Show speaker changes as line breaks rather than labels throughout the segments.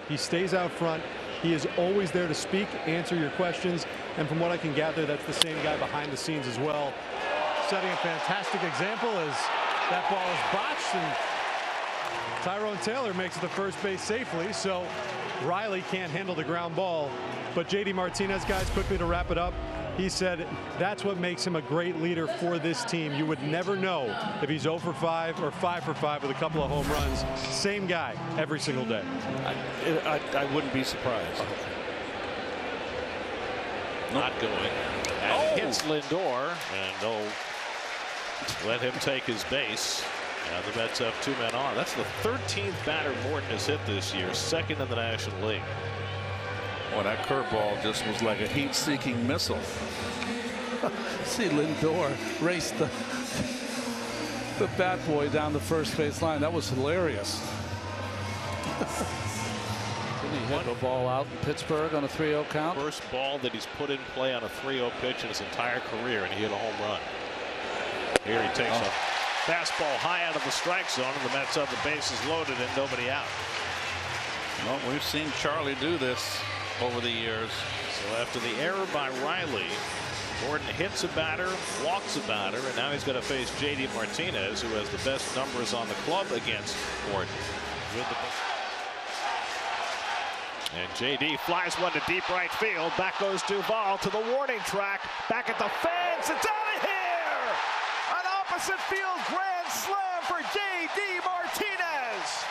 He stays out front. He is always there to speak, answer your questions, and from what I can gather, that's the same guy behind the scenes as well. Setting a fantastic example as that ball is botched, and Tyrone Taylor makes it to first base safely, so Riley can't handle the ground ball. But J.D. Martinez, guys, quickly to wrap it up, he said that's what makes him a great leader for this team. You would never know if he's 0 for 5 or 5 for 5 with a couple of home runs. Same guy every single day.
I wouldn't be surprised.
Not going. And hits Lindor, and they'll let him take his base. Now the Mets have 2 men on. That's the 13th batter Morton has hit this year, 2nd in the National League.
Well, that curveball just was like a heat-seeking missile.
See Lindor race the bat boy down the first base line. That was hilarious. Didn't he hit the ball out in Pittsburgh on a 3-0 count?
First ball that he's put in play on a 3-0 pitch in his entire career, and he hit a home run. Here he takes a fastball high out of the strike zone, and the Mets have the bases loaded and nobody out.
Well, we've seen Charlie do this over the years.
So after the error by Riley, Gordon hits a batter, walks a batter, and now he's going to face J.D. Martinez, who has the best numbers on the club against Gordon. And J.D. flies one to deep right field. Back goes Duvall to the warning track. Back at the fence. It's out of here! An opposite field grand slam for J.D. Martinez.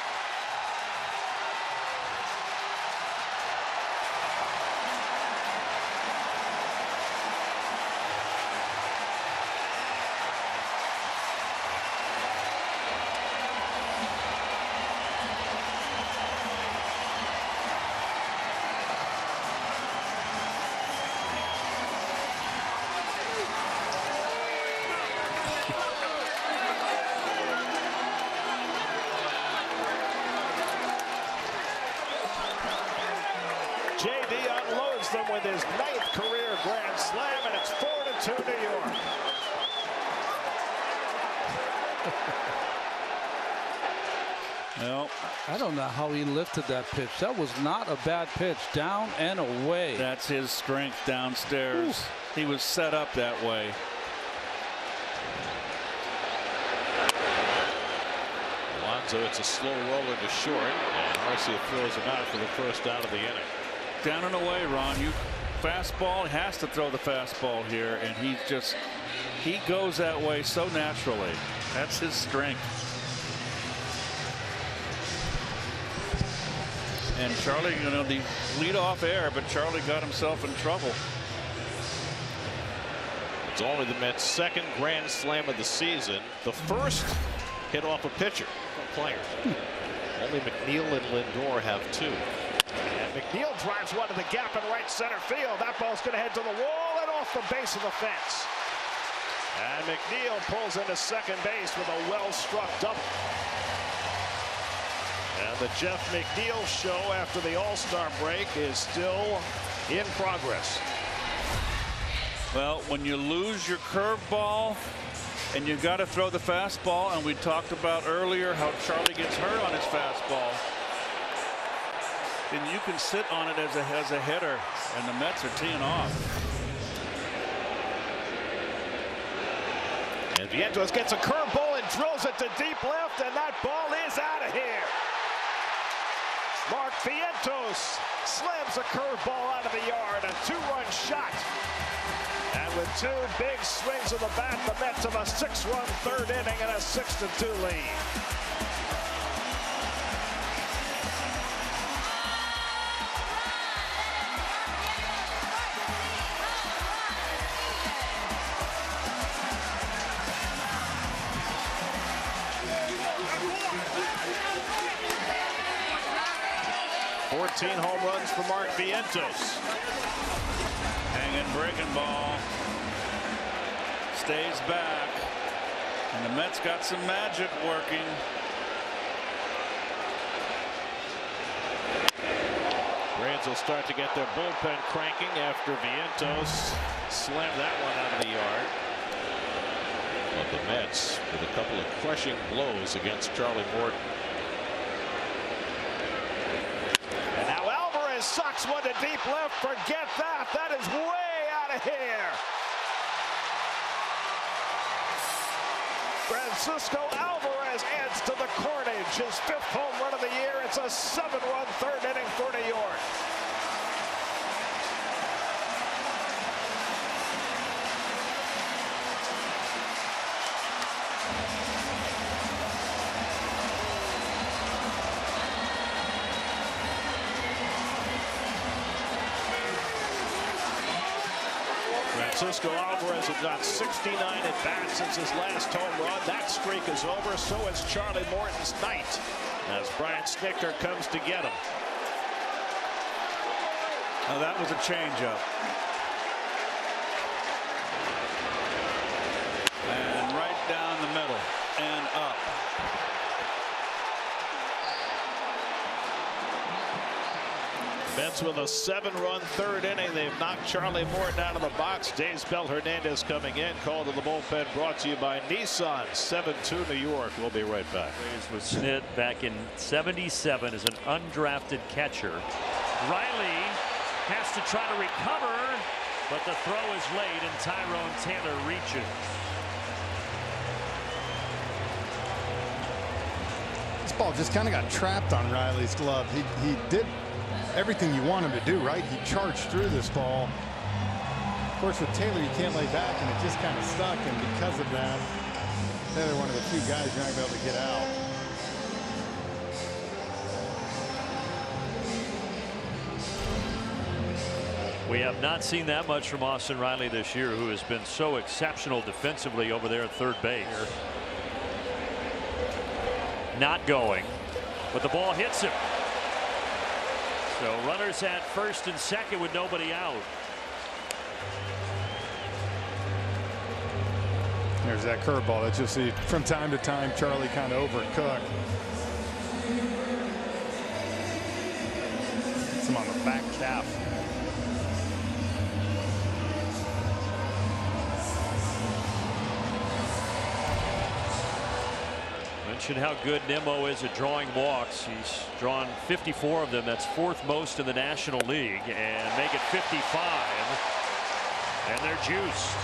J.D. unloads them with his 9th career grand slam, and it's 4-2 New York.
Well, I don't know how he lifted that pitch. That was not a bad pitch. Down and away.
That's his strength downstairs. Oof. He was set up that way.
Alonso, it's a slow roller to short, and Garcia throws him out for the first out of the inning.
Down and away, Ron. Fastball, has to throw the fastball here, and he goes that way so naturally. That's his strength. And Charlie, the leadoff error, but Charlie got himself in trouble.
It's only the Mets' 2nd grand slam of the season. The first hit off a pitcher from players. Only McNeil and Lindor have 2. And McNeil drives one to the gap in right center field. That ball's going to head to the wall and off the base of the fence. And McNeil pulls into second base with a well-struck double. And the Jeff McNeil show after the All-Star break is still in progress.
Well, when you lose your curveball and you got to throw the fastball, and we talked about earlier how Charlie gets hurt on his fastball, then you can sit on it as a hitter, and the Mets are teeing off.
And Vientos gets a curveball and drills it to deep left, and that ball is out of here. Mark Vientos slams a curveball out of the yard, a 2-run shot. And with 2 big swings of the bat, the Mets have a 6-run 3rd inning and a 6-2 lead. Home runs for Mark Vientos.
Hanging breaking ball. Stays back. And the Mets got some magic working.
Braves will start to get their bullpen cranking after Vientos slammed that one out of the yard. But the Mets with a couple of crushing blows against Charlie Morton. And Socks one to deep left. Forget that. That is way out of here. Francisco Alvarez adds to the carnage. His 5th home run of the year. It's a 7-run 3rd inning for New York. Francisco Alvarez had got 69 at bats since his last home run. That streak is over. So is Charlie Morton's night as Brian Snitker comes to get him.
Now that was a changeup. And right down the middle and up.
Mets with a 7-run 3rd inning. They've knocked Charlie Morton out of the box. Dave's Bell Hernandez coming in. Call to the bullpen brought to you by Nissan. 7-2 New York. We'll be right back.
Was Snit back in '77 as an undrafted catcher. Riley has to try to recover, but the throw is late and Tyrone Taylor reaches.
This ball just kind of got trapped on Riley's glove. He did everything you want him to do, right? He charged through this ball. Of course, with Taylor, you can't lay back, and it just kind of stuck. And because of that, Taylor, one of the few guys you're not going to be able to get out.
We have not seen that much from Austin Riley this year, who has been so exceptional defensively over there at third base. Not going, but the ball hits him. So runners at first and second with nobody out.
There's that curveball that you'll see from time to time. Charlie kind of overcooked. Hits him on the back calf.
Mentioned how good Nimmo is at drawing walks. He's drawn 54 of them. That's 4th most in the National League, and make it 55. And they're juiced.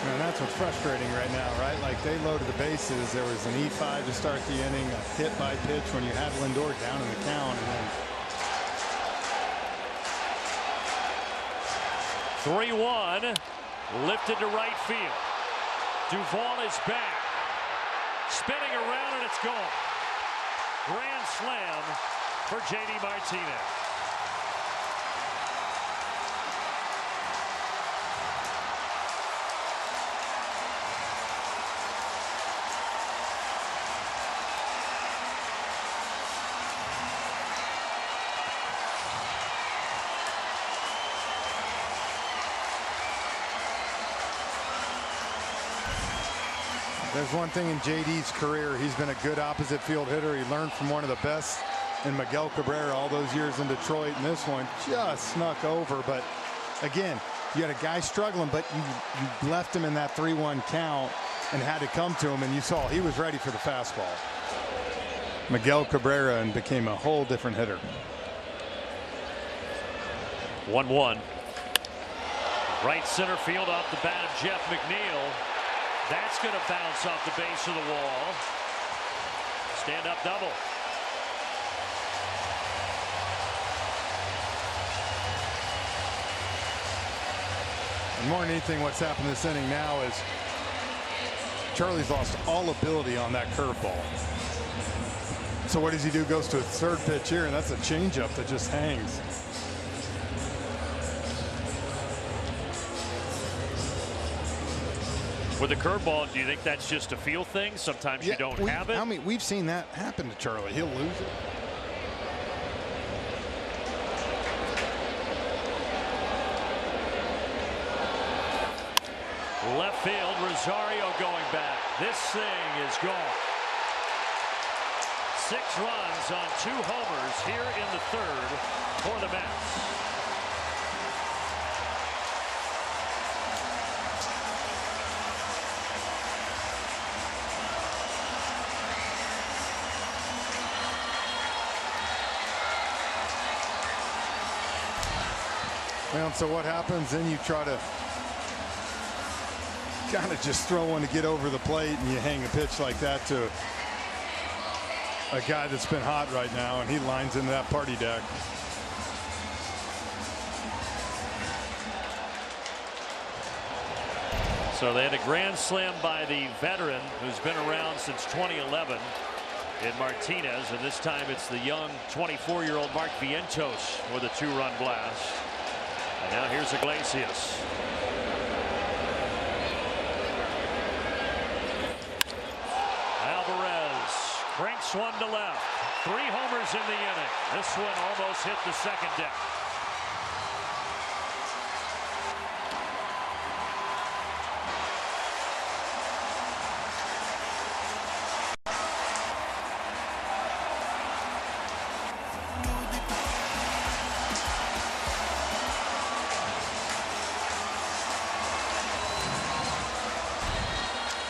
And that's what's frustrating right now, right? Like, they loaded the bases. There was an E5 to start the inning, a hit by pitch when you had Lindor down in the count, and then
3-1, lifted to right field. Duvall is back, spinning around, and it's gone. Grand slam for J.D. Martinez.
there's one thing in JD's career. He's been a good opposite field hitter. He learned from one of the best in Miguel Cabrera all those years in Detroit, and this one just snuck over. But again, you had a guy struggling, but you left him in that 3-1 count and had to come to him, and you saw he was ready for the fastball. Miguel Cabrera and became a whole different hitter.
1-1. Right center field off the bat of Jeff McNeil. That's going to bounce off the base of the wall. Stand up double.
And more than anything, what's happened this inning now is Charlie's lost all ability on that curveball. So what does he do? Goes to a third pitch here, and that's a changeup that just hangs.
With the curveball, do you think that's just a feel thing? Sometimes you don't have it.
I mean, we've seen that happen to Charlie. He'll lose it.
Left field, Rosario going back. This thing is gone. 6 runs on 2 homers here in the third for the Mets.
And so what happens? Then you try to kind of just throw one to get over the plate, and you hang a pitch like that to a guy that's been hot right now, and he lines into that party deck.
So they had a grand slam by the veteran who's been around since 2011 in Martinez, and this time it's the young 24-year-old Mark Vientos with a 2-run blast. And now here's Iglesias. Alvarez cranks one to left. 3 homers in the inning. This one almost hit the second deck.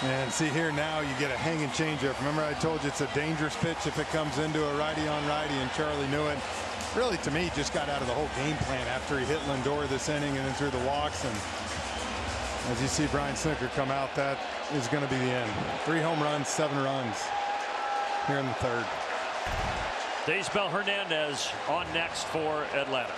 And see here now you get a hanging changeup. Remember I told you it's a dangerous pitch if it comes into a righty on righty, and Charlie knew it. Really, to me, just got out of the whole game plan after he hit Lindor this inning and then threw the walks. And as you see Brian Snitker come out, that is going to be the end. 3 home runs, 7 runs here in the third.
Daysbel Hernandez on next for Atlanta.